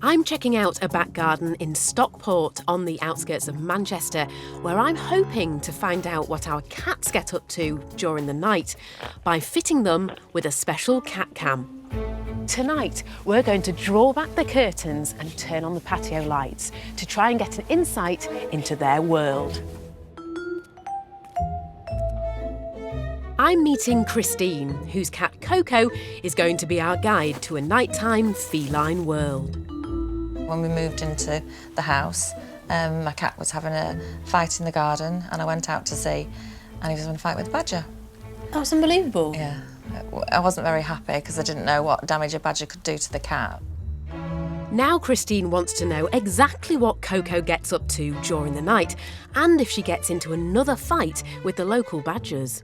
I'm checking out a back garden in Stockport on the outskirts of Manchester, where I'm hoping to find out what our cats get up to during the night by fitting them with a special cat cam. Tonight, we're going to draw back the curtains and turn on the patio lights to try and get an insight into their world. I'm meeting Christine, whose cat Coco is going to be our guide to a nighttime feline world. When we moved into the house, my cat was having a fight in the garden and I went out to see and he was having a fight with a badger. That's unbelievable. Yeah. I wasn't very happy because I didn't know what damage a badger could do to the cat. Now Christine wants to know exactly what Coco gets up to during the night and if she gets into another fight with the local badgers.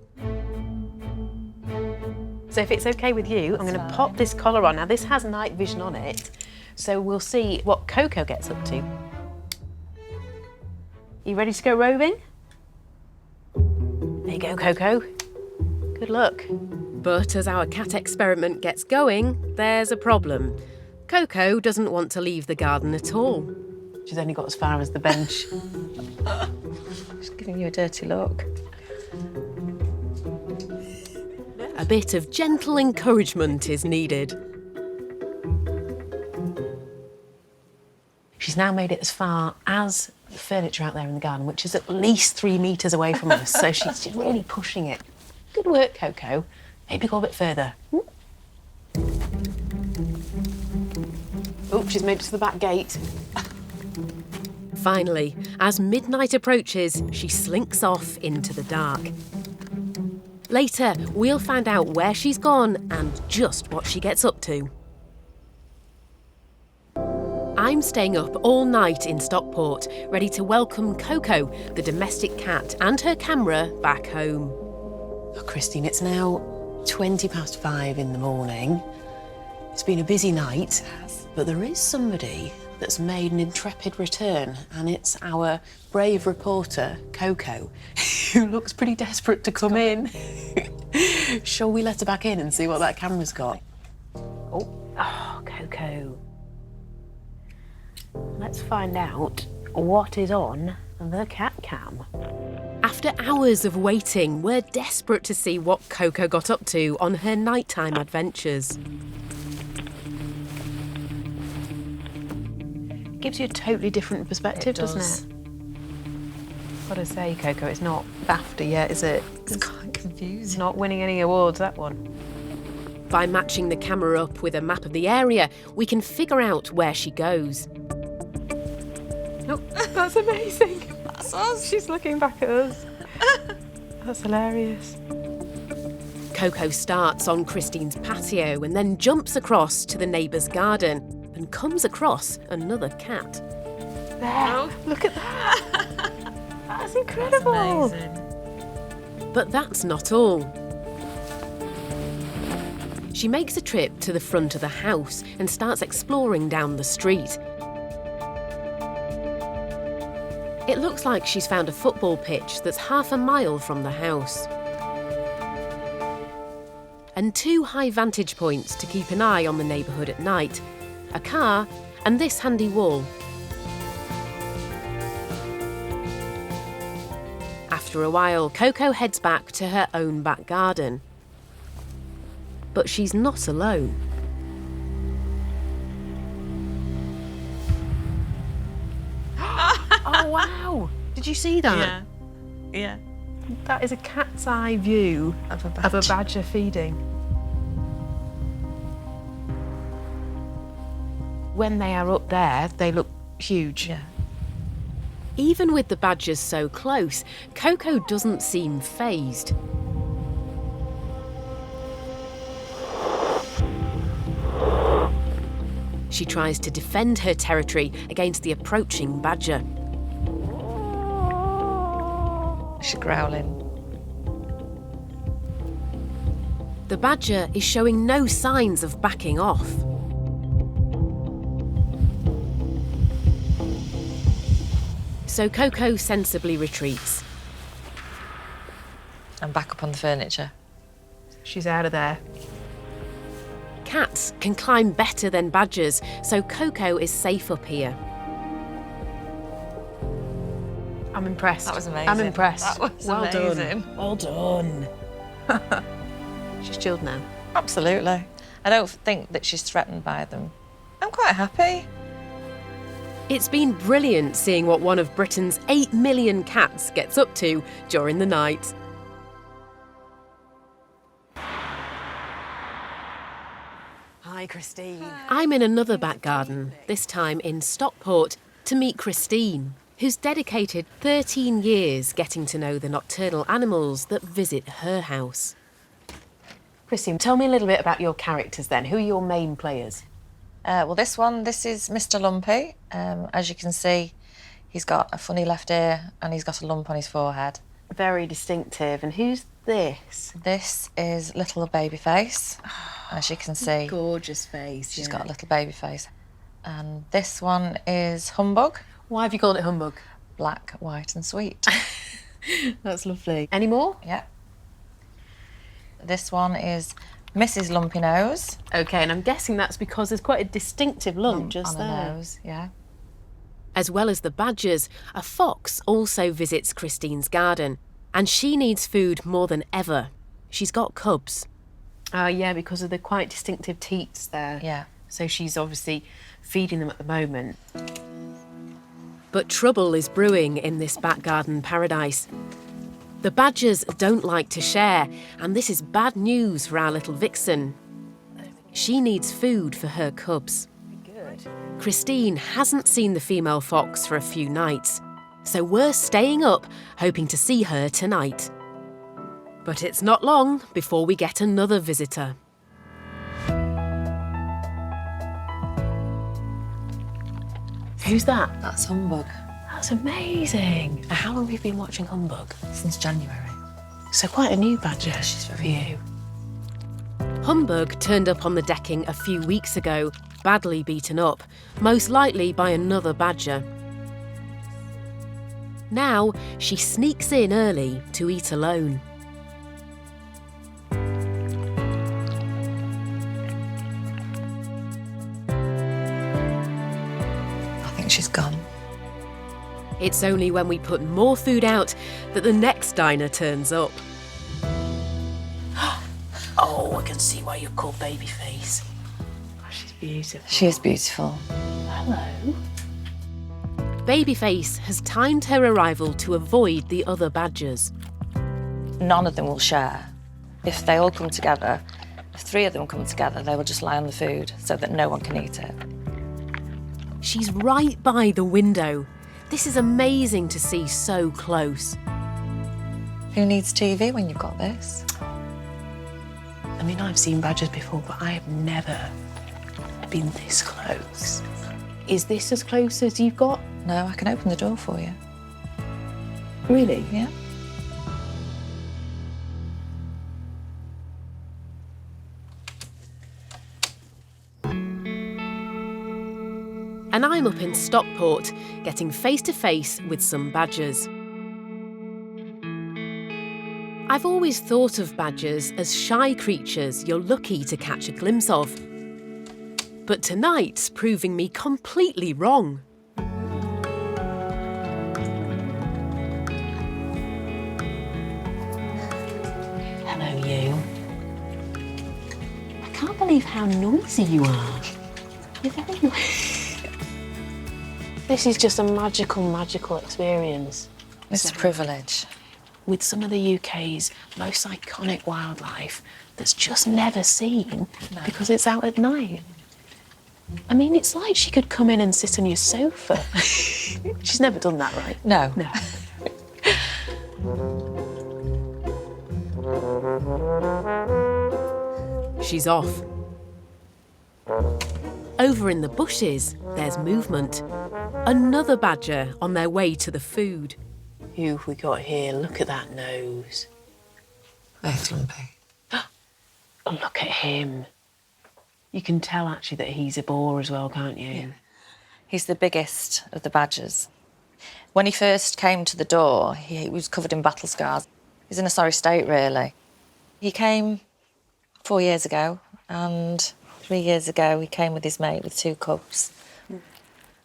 So if it's okay with you, I'm going to pop this collar on. Now this has night vision on it, so we'll see what Coco gets up to. You ready to go roving? There you go, Coco. Good luck. But as our cat experiment gets going, there's a problem. Coco doesn't want to leave the garden at all. She's only got as far as the bench. She's giving you a dirty look. A bit of gentle encouragement is needed. She's now made it as far as the furniture out there in the garden, which is at least 3 metres away from us, so she's really pushing it. Good work, Coco. Maybe go a bit further. Oh, she's made it to the back gate. Finally, as midnight approaches, she slinks off into the dark. Later, we'll find out where she's gone and just what she gets up to. I'm staying up all night in Stockport, ready to welcome Coco, the domestic cat, and her camera back home. Oh, Christine, it's now 5:20 in the morning. It's been a busy night, but there is somebody that's made an intrepid return, and it's our brave reporter, Coco, who looks pretty desperate to come in. Shall we let her back in and see what that camera's got? Oh, Coco. Let's find out what is on the cat cam. After hours of waiting, we're desperate to see what Coco got up to on her nighttime adventures. Gives you a totally different perspective, doesn't it? Gotta say, Coco, it's not BAFTA yet, is it? It's quite confusing. It's not winning any awards, that one. By matching the camera up with a map of the area, we can figure out where she goes. Oh, that's amazing. That's us. She's looking back at us. That's hilarious. Coco starts on Christine's patio and then jumps across to the neighbour's garden and comes across another cat. There, oh. Look at that. That's incredible. That's amazing. But that's not all. She makes a trip to the front of the house and starts exploring down the street. It looks like she's found a football pitch that's half a mile from the house. And 2 high vantage points to keep an eye on the neighbourhood at night. A car and this handy wall. After a while, Coco heads back to her own back garden. But she's not alone. Oh, wow! Did you see that? Yeah. That is a cat's eye view Of a badger feeding. When they are up there, they look huge. Yeah. Even with the badgers so close, Coco doesn't seem fazed. She tries to defend her territory against the approaching badger. She's growling. The badger is showing no signs of backing off. So Coco sensibly retreats. I'm back up on the furniture. She's out of there. Cats can climb better than badgers, so Coco is safe up here. I'm impressed. That was amazing. I'm impressed. That was well amazing. done. Well done. She's chilled now. Absolutely. I don't think that she's threatened by them. I'm quite happy. It's been brilliant seeing what one of Britain's 8 million cats gets up to during the night. Hi, Christine. I'm in another back garden, this time in Stockport, to meet Christine, who's dedicated 13 years getting to know the nocturnal animals that visit her house. Christine, tell me a little bit about your characters then. Who are your main players? Well, this is Mr. Lumpy. As you can see, he's got a funny left ear and he's got a lump on his forehead. Very distinctive. And who's this? This is little baby face. As you can see, Gorgeous face. she's got a little baby face. And this one is Humbug. Why have you called it Humbug? Black, white and sweet. That's lovely. Any more? Yeah. This one is Mrs. Lumpy Nose. OK, and I'm guessing that's because there's quite a distinctive lump just on there. her nose, yeah. As well as the badgers, a fox also visits Christine's garden, and she needs food more than ever. She's got cubs. Yeah, because of the quite distinctive teats there. Yeah. So she's obviously feeding them at the moment. But trouble is brewing in this back garden paradise. The badgers don't like to share, and this is bad news for our little vixen. She needs food for her cubs. Good. Christine hasn't seen the female fox for a few nights, so we're staying up hoping to see her tonight. But it's not long before we get another visitor. Who's that? That's Humbug. That's amazing. How long have you been watching Humbug? Since January. So quite a new badger for you. Humbug turned up on the decking a few weeks ago, badly beaten up, most likely by another badger. Now she sneaks in early to eat alone. I think she's gone. It's only when we put more food out that the next diner turns up. Oh, I can see why you're called Babyface. Oh, she's beautiful. She is beautiful. Hello. Babyface has timed her arrival to avoid the other badgers. None of them will share. If they all come together, if 3 of them come together, they will just lie on the food so that no one can eat it. She's right by the window. This is amazing to see so close. Who needs TV when you've got this? I mean, I've seen badgers before, but I have never been this close. Is this as close as you've got? No, I can open the door for you. Really? Yeah. And I'm up in Stockport, getting face to face with some badgers. I've always thought of badgers as shy creatures you're lucky to catch a glimpse of. But tonight's proving me completely wrong. Hello, you. I can't believe how noisy you are. You're very noisy. This is just a magical experience. It's a privilege. With some of the UK's most iconic wildlife that's just never seen because it's out at night. I mean, it's like she could come in and sit on your sofa. She's never done that, right? No. No. She's off. Over in the bushes, there's movement. Another badger on their way to the food. Who have we got here? Look at that nose. There's Lumpy. Oh, look at him. You can tell, actually, that he's a boar as well, can't you? Yeah. He's the biggest of the badgers. When he first came to the door, he was covered in battle scars. He's in a sorry state, really. He came 4 years ago, and 3 years ago, he came with his mate with 2 cubs.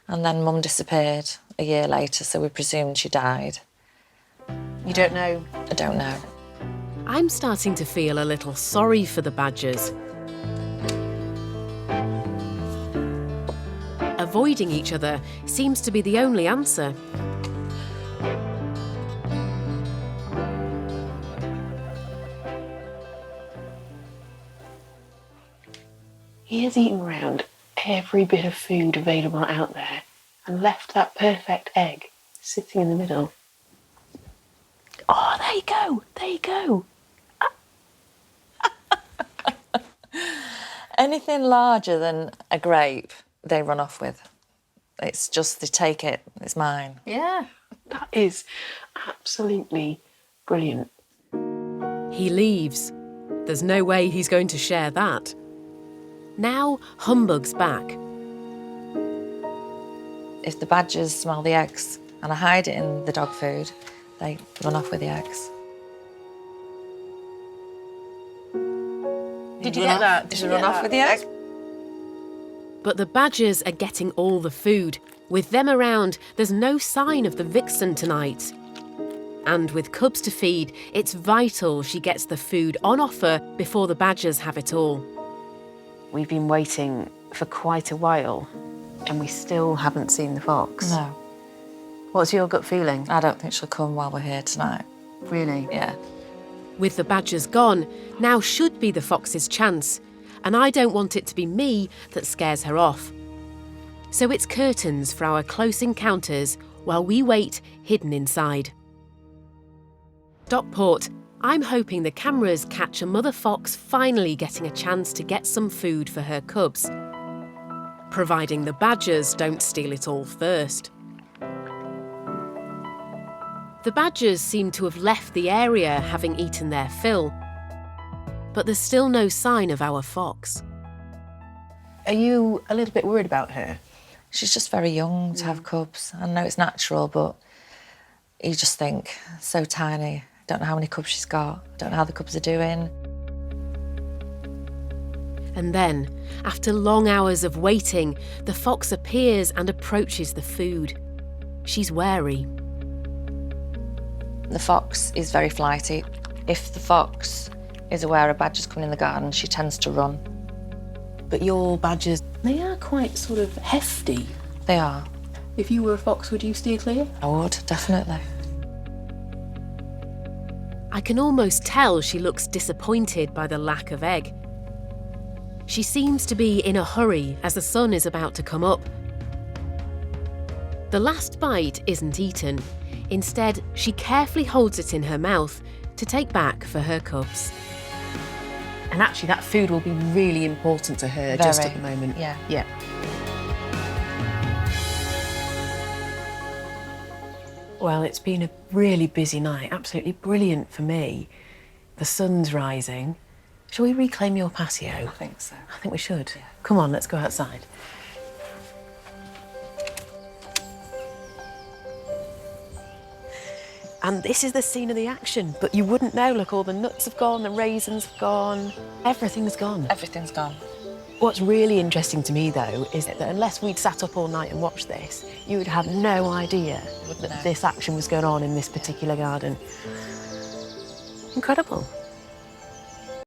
And then Mum disappeared a year later, so we presumed she died. You don't know? I don't know. I'm starting to feel a little sorry for the badgers. Avoiding each other seems to be the only answer. He has eaten around every bit of food available out there and left that perfect egg sitting in the middle. Oh, there you go, there you go. Anything larger than a grape, they run off with. It's just, they take it, it's mine. Yeah. That is absolutely brilliant. He leaves. There's no way he's going to share that. Now, Humbug's back. If the badgers smell the eggs and I hide it in the dog food, they run off with the eggs. Did you get that? Did you run off with the egg? But the badgers are getting all the food. With them around, there's no sign of the vixen tonight. And with cubs to feed, it's vital she gets the food on offer before the badgers have it all. We've been waiting for quite a while and we still haven't seen the fox. No, What's your gut feeling? I don't think she'll come while we're here tonight. Really? Yeah. With the badgers gone, now should be the fox's chance. And I don't want it to be me that scares her off. So it's curtains for our close encounters while we wait hidden inside. Stockport, I'm hoping the cameras catch a mother fox finally getting a chance to get some food for her cubs. Providing the badgers don't steal it all first. The badgers seem to have left the area having eaten their fill. But there's still no sign of our fox. Are you a little bit worried about her? She's just very young to have cubs. I know it's natural, but you just think, so tiny. Don't know how many cubs she's got. Don't know how the cubs are doing. And then, after long hours of waiting, the fox appears and approaches the food. She's wary. The fox is very flighty. If the fox is aware a badger's coming in the garden, she tends to run. But your badgers, they are quite sort of hefty. They are. If you were a fox, would you steer clear? I would, definitely. I can almost tell she looks disappointed by the lack of egg. She seems to be in a hurry as the sun is about to come up. The last bite isn't eaten. Instead, she carefully holds it in her mouth to take back for her cubs. And actually, that food will be really important to her just at the moment. Yeah. Yeah. Well, it's been a really busy night, absolutely brilliant for me. The sun's rising. Shall we reclaim your patio? I think so. I think we should. Yeah. Come on, let's go outside. And this is the scene of the action, but you wouldn't know. Look, all the nuts have gone, the raisins have gone, everything's gone. Everything's gone. What's really interesting to me, though, is that unless we'd sat up all night and watched this, you would have no idea that this action was going on in this particular garden. Incredible.